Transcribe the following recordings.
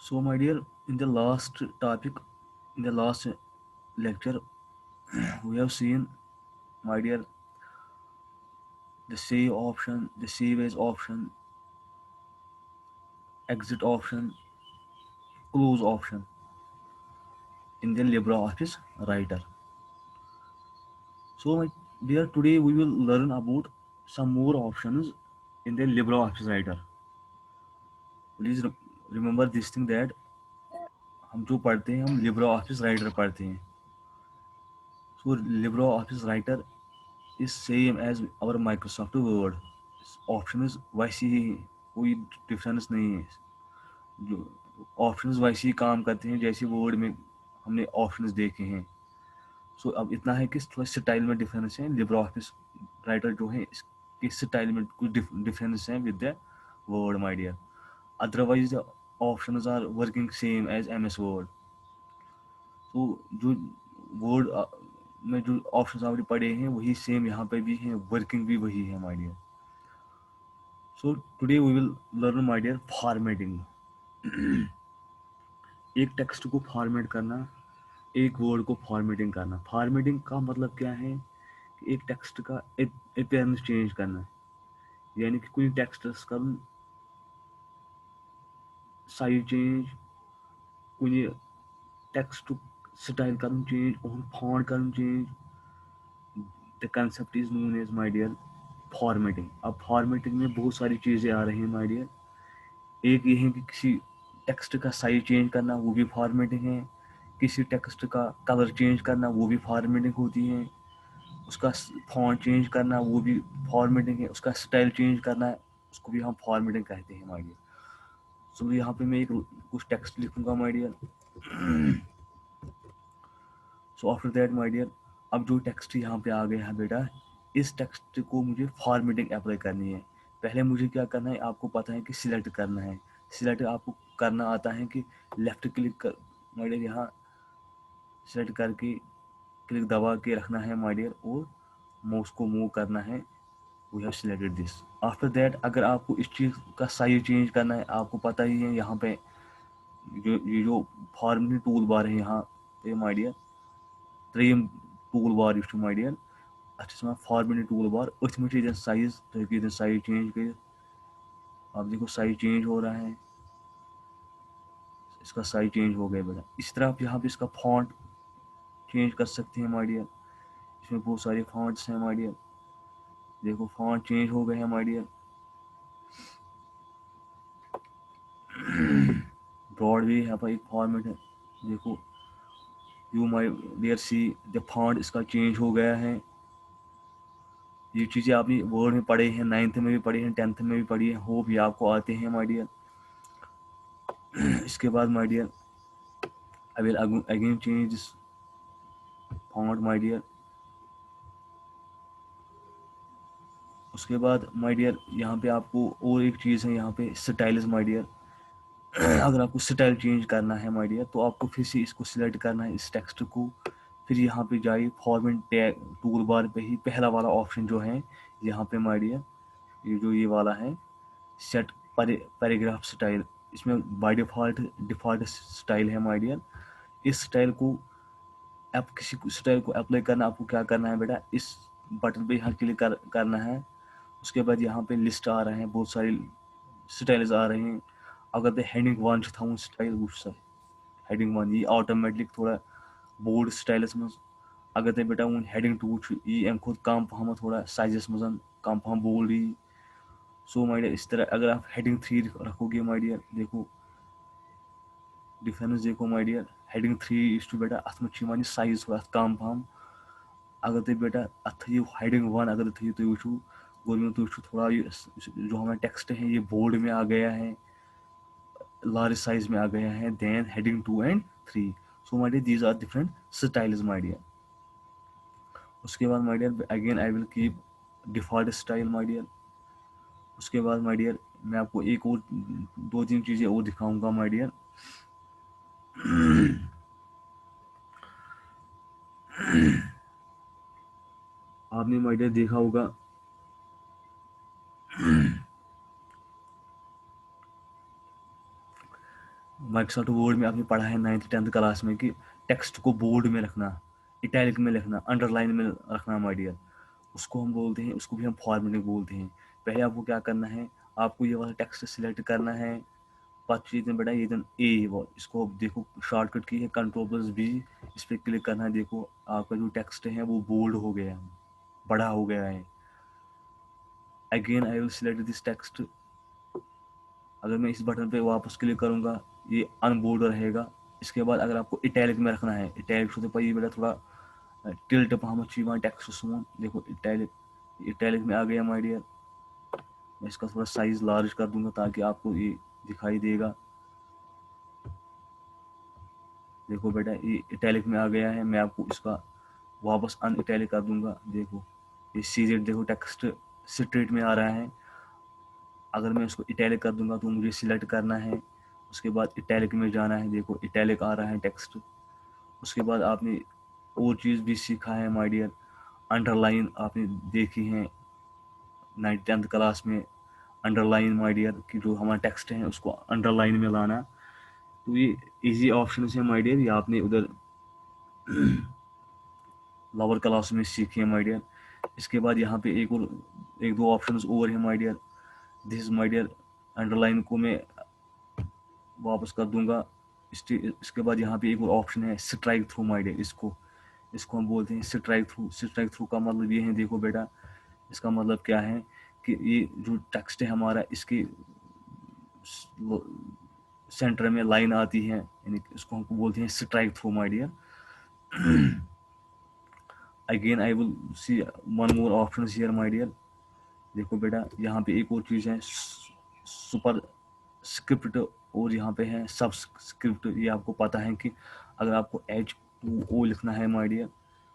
So, my dear, in the last topic, in the last lecture, we have seen, my dear, the save option, the save as option, exit option, close option in the LibreOffice Writer. So, my dear, today we will learn about some more options in the LibreOffice Writer. Please remember this thing that हम जो पढ़ते हैं हम LibreOffice Writer पढ़ते हैं. So, LibreOffice Writer is same as our Microsoft Word. Option वैसे ही, कोई difference नहीं है. जो ऑप्शंस वैसे ही काम करते हैं जैसे वर्ड में हमने ऑप्शंस देखे हैं. सो अब इतना है कि थोड़ा स्टाइल में डिफरेंस है. लिब्रे ऑफिस राइटर जो है इसके स्टाइल में कुछ डिफरेंस है with the Word, my dear. Otherwise the options are working same as M S Word. तो जो वर्ड में जो ऑप्शंस आपने पढ़े हैं वही सेम यहाँ पे भी हैं, वर्किंग भी वही है, my dear. So today we will learn, my dear, formatting. एक टेक्स्ट को फॉर्मेट करना, एक वर्ड को फॉर्मेटिंग करना. फॉर्मेटिंग का मतलब क्या है कि एक टेक्स्ट का अपीयरेंस चेंज करना. यानी कि कोई टेक्स्ट का साइज चेंज, कोई टेक्स्ट स्टाइल कर चेंज, और फॉन्ट कर change. The concept is known as, my dear, formatting. अब फॉर्मेटिंग में बहुत सारी चीज़ें आ रही हैं, माय डियर. एक ये है कि किसी टेक्स्ट का साइज चेंज करना, वो भी फॉर्मेटिंग है. किसी टेक्स्ट का कलर चेंज करना, वो भी फॉर्मेटिंग होती है. उसका फॉन्ट चेंज करना, वो भी फॉर्मेटिंग है. उसका स्टाइल चेंज करना है, उसको भी हम फॉर्मेटिंग कहते हैं, माय डियर. सो यहाँ पे मैं एक कुछ टेक्स्ट लिखूंगा, my dear. So after that, my dear, अब जो टेक्स्ट यहाँ पे आ गया है बेटा, इस टेक्स्ट को मुझे फॉर्मेटिंग अप्लाई करनी है. पहले मुझे क्या करना है, आपको पता है कि सिलेक्ट करना है. सिलेक्ट आपको करना आता है कि लेफ्ट क्लिक कर, माय डियर, यहाँ सेलेक्ट करके क्लिक दबा के रखना है, माय डियर, और माउस को मूव करना है. We have selected this. After that अगर आपको इस चीज़ का साइज चेंज करना है, आपको पता ही है यहाँ पे जो फॉर्मेटिंग टूल बार है यहाँ पे, माय डियर, त्रीम टूल बार यह माय डियर, अच्छा फॉर्मेटिंग टूल बार. अथ में साइज तो साइज चेंज कर. आप देखो साइज चेंज हो रहा है, इसका साइज चेंज हो गया बेटा. इस तरह आप यहाँ पे इसका फॉन्ट चेंज कर सकते हैं, माय डियर. इसमें बहुत सारे फॉन्ट्स हैं, माय डियर. देखो फॉन्ट चेंज हो गए हैं, माय डियर. ब्रॉड भी यहाँ पर एक फॉर्मेट है. देखो you my dear see the font इसका चेंज हो गया है. ये चीज़ें आपने वर्ड में पढ़े हैं, 9th में भी पढ़ी हैं, 10th में भी पढ़ी है, हो भी आपको आते हैं, माय डियर. इसके बाद, my dear, I will again change this font, my dear. उसके बाद, माय डियर, यहाँ पे आपको और एक चीज़ है, यहाँ पे स्टाइल्स, माय डियर. अगर आपको स्टाइल चेंज करना है, माय डियर, तो आपको फिर से इसको सिलेक्ट करना है, इस टेक्स्ट को. फिर यहाँ पे जाइए फॉर्मेट टैग टूल बार पे ही पहला वाला ऑप्शन जो है यहाँ पे, माय डियर, ये वाला है सेट पैराग्राफ स्टाइल. इसमें बाय डिफ़ॉल्ट डिफ़ॉल्ट स्टाइल है, माय डियर. इस स्टाइल को आप किसी स्टाइल को अप्लाई करना, आपको क्या करना है बेटा, इस बटन पे यहाँ क्लिक करना है. उसके बाद यहाँ पे लिस्ट आ रहे हैं, बहुत सारी स्टाइल्स आ रहे हैं. अगर तो हेडिंग वन था स्टाइल वो हेडिंग वन ये ऑटोमेटिक थोड़ा बोल्ड स्टाइलस मज. अगर तो बेटा वो हेडिंग टू ये अम खुद कम पहम थोड़ा साइजस मज कम पहम बोल्ड ही. सो माय डियर, इस तरह अगर आप हेडिंग 3 रखोगे, माय डियर, देखो डिफरेंस देखो, माय डियर. हेडिंग 3 इस बेटा अत में साइज थोड़ा कम पहम. अगर तो बेटा अत थो हेडिंग 1, अगर थो तुम वो गोल तुम थोड़ा जो हमारा टेक्स्ट है ये बोल्ड में आ गया है, लार्ज साइज में आ गया है, then heading 2 and 3. So my dear, these are different styles, my dear. उसके बाद, my dear, again I will keep default style, my dear. उसके बाद, माय डियर, मैं आपको एक और 2-3 चीज़ें और दिखाऊंगा, माय डियर. आपने, माय डियर, देखा होगा माइक्रोसॉफ्ट वर्ड में आपने पढ़ा है 9th 10th क्लास में कि टेक्स्ट को बोल्ड में रखना, इटैलिक में लिखना, अंडरलाइन में रखना माय डियर, उसको हम बोलते हैं, उसको भी हम फॉर्मेटिंग बोलते हैं। पहले आपको क्या करना है, आपको ये वाला टेक्स्ट सिलेक्ट करना है, पथ चीज में बेटा ये ए, वो इसको देखो शॉर्टकट की है Ctrl+V, इस पर क्लिक करना है। देखो आपका जो टेक्स्ट है वो बोल्ड हो गया है, बड़ा हो गया है। Again I will select this text. अगर मैं इस बटन पे वापस क्लिक करूंगा ये अनबोल्ड रहेगा। इसके बाद अगर आपको इटैलिक में रखना है, इटैलिक होते पर ये बेटा थोड़ा टिल्ट पहम टेक्स्ट सुन, देखो इटैलिक, इटैलिक में आ गया माय डियर। मैं इसका थोड़ा साइज लार्ज कर दूंगा ताकि आपको ये दिखाई देगा। देखो बेटा ये इटैलिक में आ गया है, मैं आपको इसका वापस अन इटैलिक कर दूंगा। देखो ये सीधे देखो टेक्स्ट स्ट्रेट में आ रहा है। अगर मैं इसको इटैलिक कर दूंगा तो मुझे सिलेक्ट करना है, उसके बाद इटैलिक में जाना है। देखो इटैलिक आ रहा है टेक्स्ट। उसके बाद आपने और चीज़ भी सीखा है माय डियर, अंडरलाइन आपने देखी है 9th 10th क्लास में। अंडरलाइन माय डियर कि जो हमारा टेक्स्ट है उसको अंडरलाइन में लाना। तो ये इजी ऑप्शन है माय डियर, ये आपने उधर लोअर क्लास में सीखी है माय डियर। इसके बाद यहाँ पे एक दो ऑप्शन और है my dear. This is my dear, underline को मैं वापस कर दूंगा। इसके बाद यहाँ पे एक और ऑप्शन है स्ट्राइक थ्रू माय डियर, इसको हम बोलते हैं स्ट्राइक थ्रू। स्ट्राइक थ्रू का मतलब ये है, देखो बेटा इसका मतलब क्या है कि ये जो टेक्स्ट है हमारा, इसके सेंटर में लाइन आती है, यानी इसको हमको बोलते हैं strike through my dear. Again I will see one more option here my dear. देखो बेटा यहाँ पे एक और चीज़ है सुपर स्क्रिप्ट, और यहाँ पे है सब स्क्रिप्ट। ये आपको पता है कि अगर आपको H2O लिखना है माय डियर,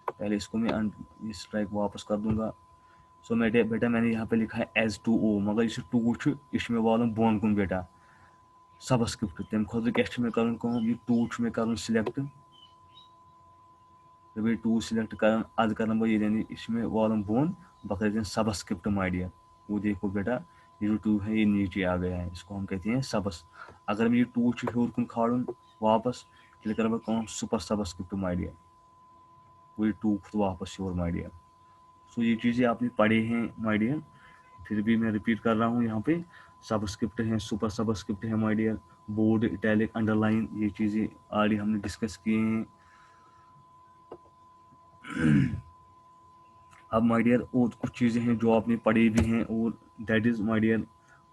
पहले इसको मैं स्ट्राइक वापस कर दूंगा। सो बेटा मैंने यहाँ पे लिखा है H2O, मगर इस टू इसमें वालों बोन कुन बेटा सब स्क्रिप्ट तम खुद क्या कर ये टू कर सिलेक्ट। जब ये टू सिलेक्ट कर अद कर बह इसमें वालम बोन बह कर सब स्क्रिप्ट माय डियर। वो देखो बेटा ये जो टू है ये नीचे आ गया है, इसको हम कहते हैं सबस। अगर मैं ये टू हूर कुन खाड़न वापस तेल कर बह सुपर सब स्क्रिप्ट माय डियर, वो ये टू वापस योर माय डियर। सो ये चीज़ें आपने पढ़े हैं माय डियर, फिर भी मैं रिपीट कर रहा हूँ। यहाँ पे सबस्क्रिप्ट है, सुपर सबस्क्रिप्ट है my dear, bold italic underline, ये चीज़ें ऑलरेडी हमने डिस्कस किए हैं। अब माय डियर और कुछ चीज़ें हैं जो आपने पढ़ी भी हैं, और that is my dear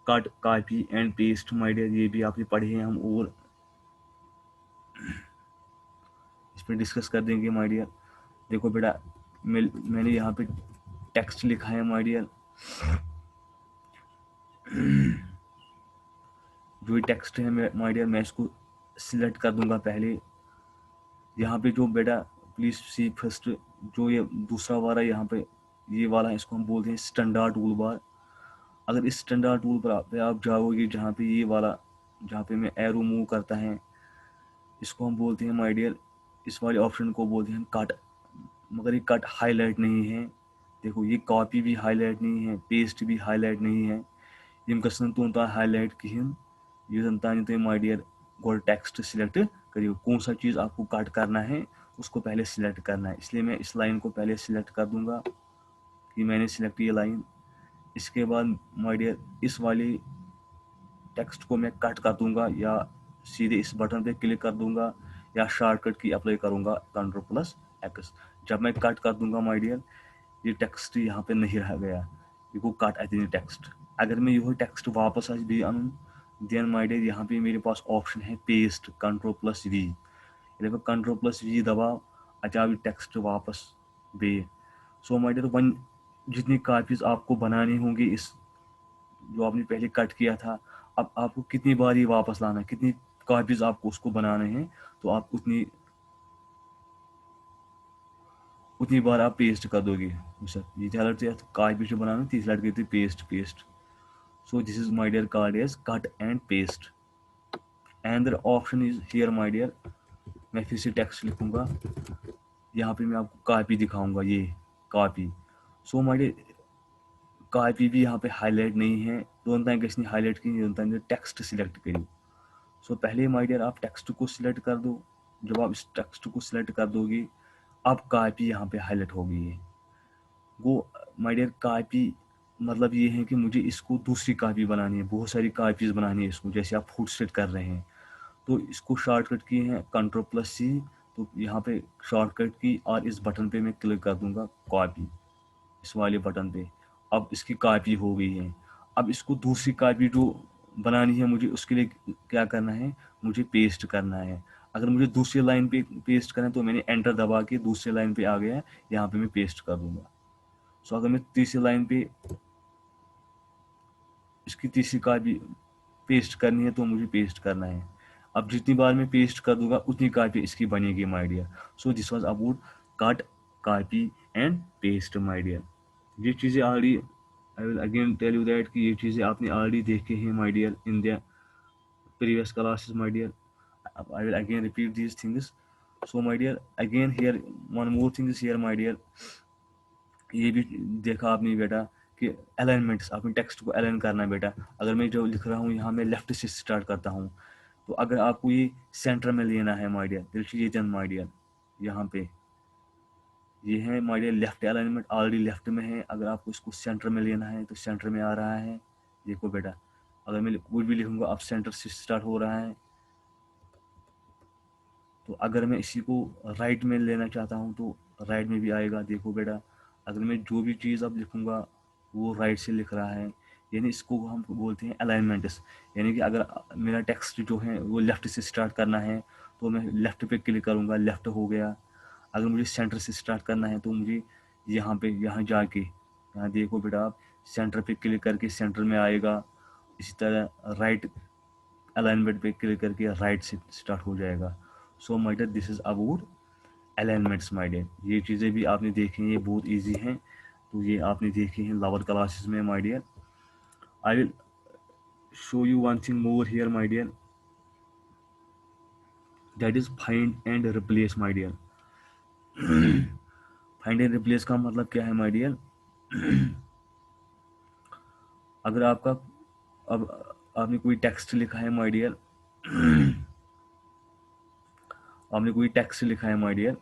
cut copy and paste my dear, ये भी आपने पढ़े हैं हम, और इस पर डिस्कस कर देंगे माय डियर। देखो बेटा मैंने यहाँ पे टेक्स्ट लिखा है माय डियर। जो टेक्स्ट है माय डियर मैं इसको सिलेक्ट कर दूंगा पहले। यहाँ पे जो बेटा प्लीज सी फर्स्ट, जो ये दूसरा वाला यहाँ पे ये वाला है, इसको हम बोलते हैं स्टैंडर्ड टूल बार। अगर इस स्टैंडर्ड टूल पर पे आप जाओगे, जहाँ पे ये वाला, जहाँ पे मैं एरो मूव करता है, इसको हम बोलते हैं माय डियर, इस वाले ऑप्शन को बोलते हैं कट। मगर ये कट हाईलाइट नहीं है। देखो ये कॉपी भी हाईलाइट नहीं है, पेस्ट भी हाईलाइट नहीं है, यम गसन तूता हाईलाइट कहें। यूजन तान तुम my dear bold text select करियो, कौन सा चीज़ आपको कट करना है उसको पहले सिलेक्ट करना है। इसलिए मैं इस लाइन को पहले सिलेक्ट कर दूंगा कि मैंने सिलेक्ट ये लाइन। इसके बाद माय डियर इस वाली टेक्स्ट को मैं कट कर दूंगा, या सीधे इस बटन पे क्लिक कर दूंगा, या शॉर्टकट की अप्लाई करूंगा Ctrl+X। जब मैं कट कर दूंगा माय डियर ये टेक्स्ट यहाँ पे नहीं रह गया, ये को कट अति टेक्स्ट। अगर मैं यह टेक्स्ट वापस बी अन देन माय डियर यहाँ पे मेरे पास ऑप्शन है पेस्ट Ctrl+V। यदि मैं Ctrl+V दबाव अच्छा टेक्स्ट वापस बे। सो माय डियर वन जितनी कॉपीज आपको बनानी होंगी इस जो आपने पहले कट किया था, अब आपको कितनी बार ये वापस लाना है, कितनी कॉपीज आपको उसको बनाने हैं, तो आप उतनी बार आप पेस्ट कर दोगे। सर ये लड़ते कॉपी बनाना तीस लड़ गई paste. So this is my dear called as cut and paste and the option is here my dear. मैं फिर से टेक्स्ट लिखूंगा, यहाँ पे मैं आपको कॉपी दिखाऊंगा, ये copy. So my dear copy भी यहाँ पे हाईलाइट नहीं है, दोन तान गई हाईलाइट की, दोन तान टेक्स्ट सिलेक्ट करियो। सो पहले माय डियर आप टेक्स्ट को सिलेक्ट कर दो। जब आप इस टेक्स्ट को सिलेक्ट कर दोगे, अब कॉपी यहाँ पे हाईलाइट हो गई है। वो माय डियर कॉपी मतलब ये है कि मुझे इसको दूसरी कॉपी बनानी है, बहुत सारी कॉपीज बनानी है इसको, जैसे आप फुट सेट कर रहे हैं। तो इसको शॉर्टकट की है Ctrl+C। तो यहाँ पे शॉर्टकट की और इस बटन पे मैं क्लिक कर दूंगा कॉपी, इस वाले बटन पे। अब इसकी कॉपी हो गई है। अब इसको दूसरी कॉपी जो बनानी है मुझे, उसके लिए क्या करना है, मुझे पेस्ट करना है। अगर मुझे दूसरी लाइन पे पेस्ट करना है तो मैंने एंटर दबा के दूसरी लाइन पे आ गया, यहाँ पे मैं पेस्ट कर दूंगा। सो अगर मैं तीसरी लाइन पे इसकी तीसरी कॉपी पेस्ट करनी है तो मुझे पेस्ट करना है। अब जितनी बार मैं पेस्ट कर दूंगा उतनी कॉपी इसकी बनेगी my dear. So this was about cut, copy and paste my dear. ये चीज़ें already, I will again tell you that कि ये चीज़ें आपने ऑलरेडी देखे हैं my dear in the previous classes my dear. I will again repeat these things. So my dear again here one more thing is here my dear. ये भी देखा आपने बेटा कि अलाइनमेंट्स, आपने टेक्स्ट को अलाइन करना है बेटा। अगर मैं जो लिख रहा हूँ यहाँ मैं लेफ्ट से स्टार्ट करता हूँ, तो अगर आपको ये सेंटर में लेना है माय डियर, दिल माय डियर, यहाँ पे ये है my dear left alignment, already left में है। अगर आपको इसको सेंटर में लेना है तो सेंटर में आ रहा है, देखो बेटा। अगर मैं कुछ भी लिखूंगा अब सेंटर से स्टार्ट हो रहा है। तो अगर मैं इसी को राइट में लेना चाहता हूँ तो राइट में भी आएगा, देखो बेटा। अगर मैं जो भी चीज़ अब लिखूंगा वो राइट से लिख रहा है, यानी इसको हम बोलते हैं अलाइनमेंट्स। यानी कि अगर मेरा टेक्स्ट जो है वो लेफ्ट से स्टार्ट करना है तो मैं लेफ्ट पे क्लिक करूँगा, लेफ्ट हो गया। अगर मुझे सेंटर से स्टार्ट करना है तो मुझे यहाँ पे, यहाँ जाके, यहाँ देखो बेटा आप, सेंटर पे क्लिक करके सेंटर में आएगा। इसी तरह राइट अलाइनमेंट पे क्लिक करके राइट से स्टार्ट हो जाएगा। So my dear this is about alignments my dear. ये चीज़ें भी आपने देखी हैं, ये बहुत इजी हैं। तो ये आपने देखी हैं लोअर क्लासेस में my dear. I will show you one thing more here my dear, that is find and replace my dear. Find and replace का मतलब क्या है माय डियर? अगर आपका, अब आपने कोई टेक्स्ट लिखा है माय डियर, आपने कोई टेक्स्ट लिखा है माय डियर,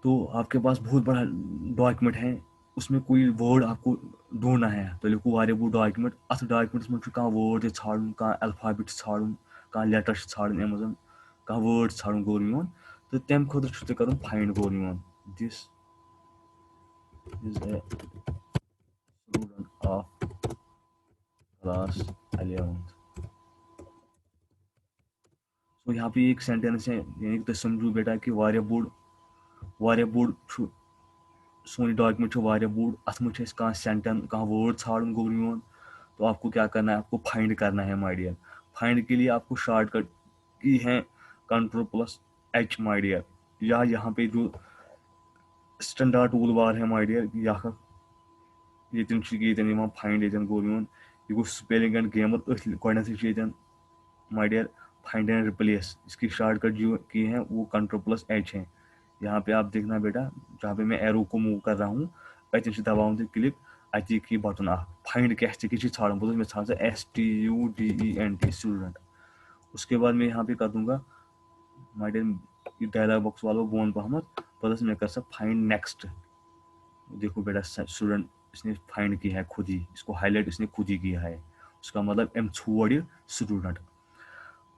तो आपके पास बहुत बड़ा डॉक्यूमेंट है, उसमें कोई वर्ड आपको ढूंढना है। तो लिखो वारे वो डॉक्यूमेंट, अस डॉक्यूमेंट्स में कहाँ वर्ड छाड़ूं, कहाँ अल्फाबेट छाड़ूं, कहाँ लेटर छाड़ूं, अमेजन कहाँ वर्ड छाड़ूं गोर योन। तो तम खुद करूँ फाइंड गोर योन। This is a student of class 11th। सो यहाँ पे एक सेंटेंस है, यानी कि तो समझो बेटा कि वारे बोर्ड सोनी डॉक्यूमेंट वारिया बोर्ड, अत में कहाँ सेंटेंस कहाँ वर्ड छाड़न गोर योन। तो आपको क्या करना है, आपको फाइंड करना है माय डियर। फाइंड के लिए आपको शॉर्टकट की है Ctrl+H माय डियर, या यहाँ पे जो स्टैंडर्ड टूल बार है माय डियर, यहाँ ये फाइंड ये गोर योन। ये गो स्पेलिंग एंड ग्रामर गोडन my dear find and replace. इसकी शॉर्टकट जो की है वो Ctrl+H है। यहाँ पे आप देखना बेटा, जहाँ पे मैं एरो को मूव कर रहा हूँ, अतन से दबाऊँ तो क्लिक, अति की बटन आ फाइंड क्या छाड़ा बोल मैं छा STUDENT स्टूडेंट। उसके बाद मैं यहाँ पे कर दूंगा माय डियर डायलॉग बॉक्स वालों बोन पहमत, प्लस मैं कर सब फाइंड नेक्स्ट। देखो बेटा स्टूडेंट इसने फाइंड किया है खुद ही, इसको हाईलाइट इसने खुद ही किया है। उसका मतलब एम छोड़ स्टूडेंट।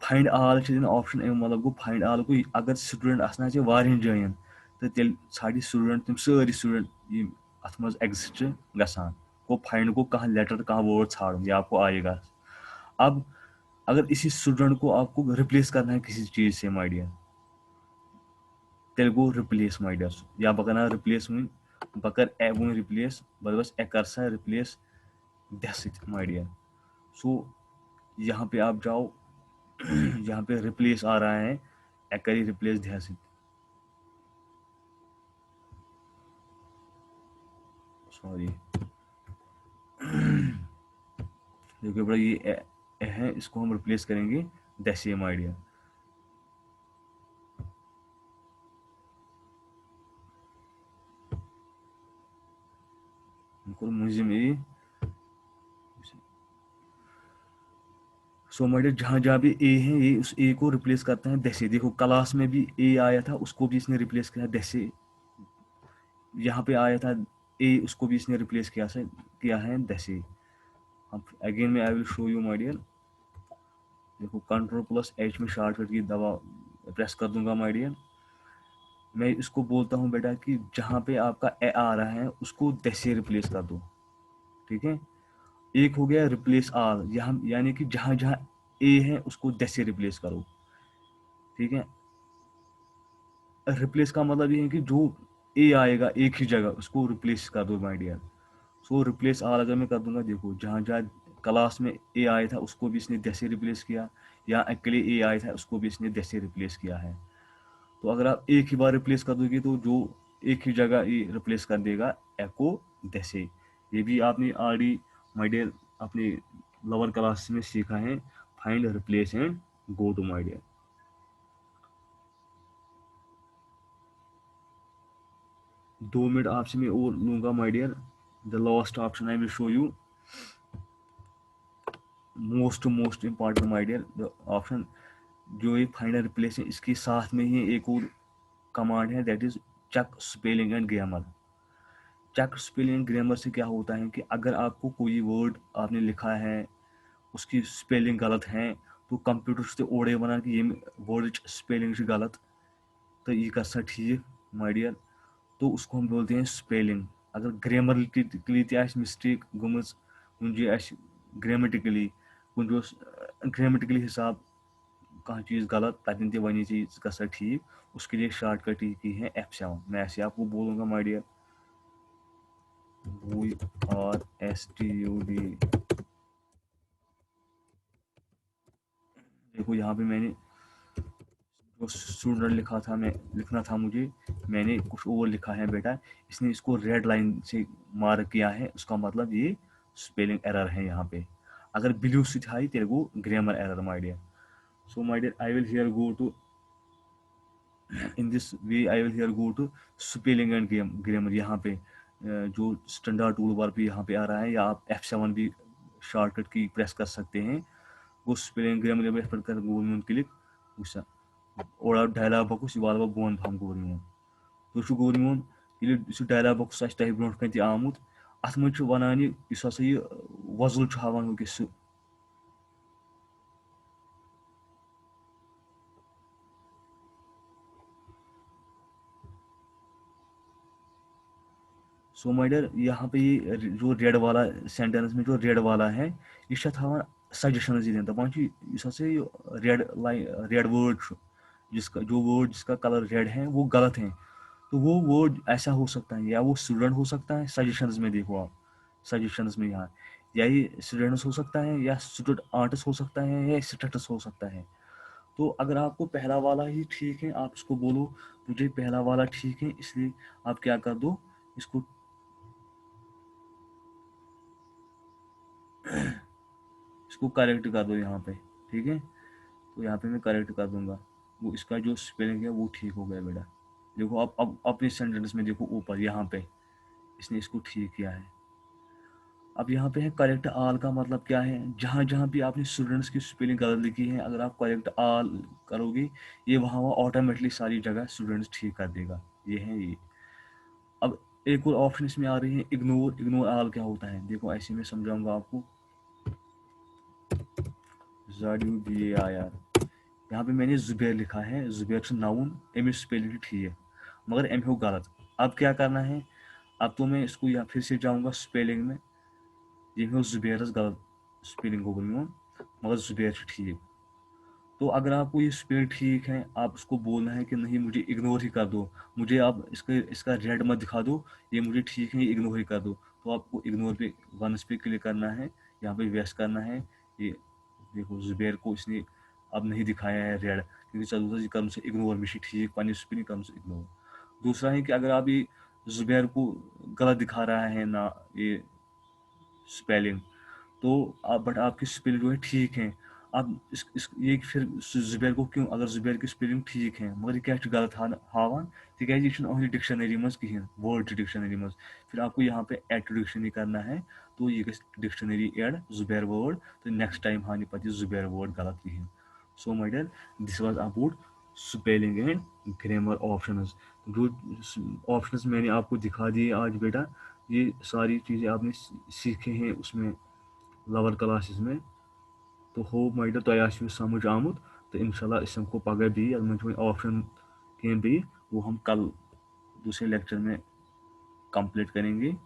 फाइंड आल ऑप्शन अमे मतलब गो फाइंड आल गो अगर स्टूडेंट आसना वारियन जायन, तो तेल छाड़ी स्टूडेंट तम सारी स्टूडेंट ये अत मज एग्जिस्ट गसान। गो फाइंड गो कहाँ लेटर कहाँ वर्ड छाड़ूं, ये आपको आएगा। अब अगर इसी स्टूडेंट को आपको रिप्लेस करना है किसी चीज से माय डियर, तेल गो रिप्लेस माय डियर, या बकना रिप्लेस वुन बकर ए वुन रिप्लेस बस ए कर सा रिप्लेस दस माय डियर। सो यहाँ पे आप जाओ, यहाँ पे रिप्लेस आ रहा है, एकरी रिप्लेस ध्यान, सॉरी देखिए बड़ा ये ए है, इसको हम रिप्लेस करेंगे डेसियम आइडिया। मुझे मेरी सो माय डियर जहाँ जहाँ भी ए है ये उस ए को रिप्लेस करते हैं दसे। देखो क्लास में भी ए आया था, उसको भी इसने रिप्लेस किया दसे। यहाँ पे आया था ए, उसको भी इसने रिप्लेस किया है दसे। अब अगेन में I will show you my dear. देखो Ctrl+H में शॉर्टकट की दबा प्रेस कर दूंगा माय डियर। मैं इसको बोलता हूँ बेटा कि जहाँ पे आपका ए आ रहा है उसको दसे रिप्लेस कर दो। ठीक है, एक हो गया रिप्लेस आल, यहाँ यानी कि जहाँ जहाँ ए है उसको दसे रिप्लेस करो। ठीक है, रिप्लेस का मतलब ये है कि जो ए आएगा एक ही जगह उसको रिप्लेस कर दो माय डियर। सो रिप्लेस आल अगर मैं कर दूंगा, देखो जहाँ जहाँ क्लास में ए आया था उसको भी इसने दसे रिप्लेस किया, या अकेले ए आया था उसको भी इसने दसे रिप्लेस किया है। तो अगर आप एक ही बार रिप्लेस कर दोगे तो जो एक ही जगह ये रिप्लेस कर देगा एको दसे। ये भी आपने ऑलरेडी माय डियर अपने लोअर क्लास में सीखा है, find replace and go to my dear. 2 minute आपसे मैं और लूंगा my dear. The last option I will show you, most important my dear the option. जो ये फाइंड रिप्लेस है इसके साथ में ही एक और कमांड है, that is check spelling and grammar. Check spelling and grammar से क्या होता है कि अगर आपको कोई वर्ड आपने लिखा है उसकी स्पेलिंग गलत है, तो कंप्यूटर से ओड़े बना कि ये वर्ड स्पेलिंग गलत, तो ये कर ठीक माय डियर। तो उसको हम बोलते हैं स्पेलिंग। अगर ग्रामरली मिस्टेक गमज कुछ ग्रामेटिकली कुछ ग्रामेटिकली हिसाब कह चीज़ गलत तथन वन चीज ग ठीक, उसके लिए शॉर्टकट की है F7। मैं ऐसे आपको बोलूँगा माय डियर, VRSTUD। देखो यहाँ पे मैंने जो स्टूडेंट लिखा था, मैं लिखना था मुझे, मैंने कुछ और लिखा है बेटा। इसने इसको रेड लाइन से मार्क किया है, उसका मतलब ये स्पेलिंग एरर है यहाँ पे। अगर ब्लू से था तेरे को grammar error my dear. So my dear I will here go to, in this way I will here go to spelling and grammar. यहाँ पे जो स्टैंडर्ड टूल बार पे यहाँ पे आ रहा है, या आप F7 भी शॉर्टकट की प्रेस कर सकते हैं। वो स्पेलिंग ग्रामर पर कर गोल क्लिक वुसा और डायलॉग बॉक्स वाल बोन हम गोर तो गोर ये डायलॉग बॉक्स तह ब्रो कन आमुत, अत मज वन ये वजुल हावान वस। सो माय डियर यहाँ पे ये जो रेड वाला सेंटेंस में जो रेड वाला है, ये थवान सजेशन दिन दपान रेड लाइन रेड वर्ड जिसका जो वर्ड जिसका कलर रेड है वो गलत है। तो वो वर्ड ऐसा हो सकता है, या वो स्टूडेंट हो सकता है सजेशंस में, देखो आप सजेशंस में यहाँ, या ये स्टूडेंट्स हो सकता है, या स्टूडेंट आर्टिस्ट हो सकता है, या स्टेटस हो सकता है। तो अगर आपको पहला वाला ही ठीक है, आप इसको बोलो मुझे पहला वाला ठीक है, इसलिए आप क्या कर दो, इसको इसको करेक्ट कर दो यहाँ पे। ठीक है, तो यहाँ पे मैं करेक्ट कर दूंगा, वो इसका जो स्पेलिंग है वो ठीक हो गया बेटा। देखो अब अपने सेंटेंस में देखो ऊपर यहाँ पे इसने इसको ठीक किया है। अब यहाँ पे है करेक्ट आल का मतलब क्या है, जहाँ जहाँ भी आपने स्टूडेंट्स की स्पेलिंग गलत लिखी है, अगर आप करेक्ट आल करोगे ये वहाँ वहाँ ऑटोमेटिकली सारी जगह स्टूडेंट्स ठीक कर देगा। ये है ये। अब एक और ऑप्शन इसमें आ रही है इग्नोर। इग्नोर आल क्या होता है, देखो ऐसे में समझाऊंगा आपको। ZUBAIR, यहाँ पे मैंने जुबैर लिखा है, जुबैर से नाउन एम स्पेलिंग ठीक है, मगर एम हो गलत। अब क्या करना है, अब तो मैं इसको यहाँ फिर से जाऊँगा स्पेलिंग में, ये हो जुबैर गलत स्पेलिंग हो गई मगर जुबैर ठीक। तो अगर आपको ये स्पेल ठीक है, आप उसको बोलना है कि नहीं मुझे इग्नोर ही कर दो, मुझे आप इसका रेड मत दिखा दो, ये मुझे ठीक है इग्नोर ही कर दो। तो आपको इग्नोर पे वंस पे क्लिक करना है, यहाँ पे वेस्ट करना है। ये देखो जुबैर को इसने अब नहीं दिखाया है रेड, क्योंकि चलो कम से इग्नोर मिशी ठीक पानी स्पेलिंग कम से इग्नोर। दूसरा है कि अगर आप ये जुबैर को गलत दिखा रहा है ना ये स्पेलिंग, तो आप बट आपकी स्पेलिंग जो है ठीक है। आप ये फिर जुबैर को क्यों, अगर जुबैर की स्पेलिंग ठीक है मगर ये क्या गलत हावान, तक डिक्शनरी मज कहें वर्ड डिक्शनरी मज, फिर आपको यहाँ पे एड डिक्शनरी करना है। तो ये डिक्शनरी एड जुबैर वर्ड तो नेक्स्ट टाइम हानि पत जुबैर वर्ड गलत कहें. So my dear, this was about spelling and grammar options. जो ऑप्शंस मैंने आपको दिखा दिए आज बेटा, ये सारी चीज़ें आपने सीखे हैं उसमें लोअर क्लासेस में. तो होप माय डियर तुम समझ आमुत. तो इंशाल्लाह इस हमको पगह भी ऑप्शन कहें भी वो हम कल दूसरे लेक्चर में कंप्लीट करेंगे.